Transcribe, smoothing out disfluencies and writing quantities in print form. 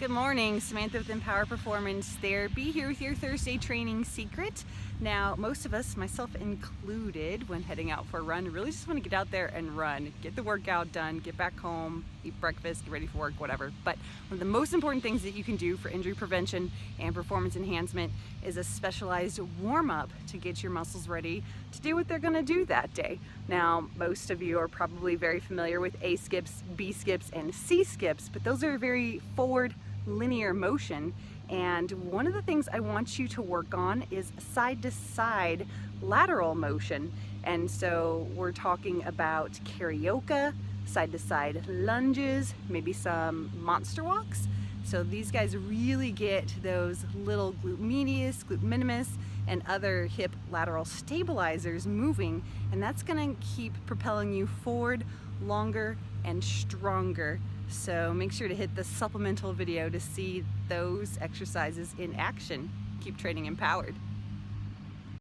Good morning, Samantha with Empower Performance Therapy here with your Thursday training secret. Now, most of us, myself included, when heading out for a run, really just want to get out there and run, get the workout done, get back home, eat breakfast, get ready for work, whatever. But one of the most important things that you can do for injury prevention and performance enhancement is a specialized warm-up to get your muscles ready to do what they're going to do that day. Now, most of you are probably very familiar with A skips, B skips, and C skips, but those are very forward linear motion, and one of the things I want you to work on is side to side lateral motion. And so we're talking about karaoke, side to side lunges, maybe some monster walks. So these guys really get those little glute medius, glute minimus, and other hip lateral stabilizers moving, and that's going to keep propelling you forward longer and stronger. So make sure to hit the supplemental video to see those exercises in action. Keep training empowered.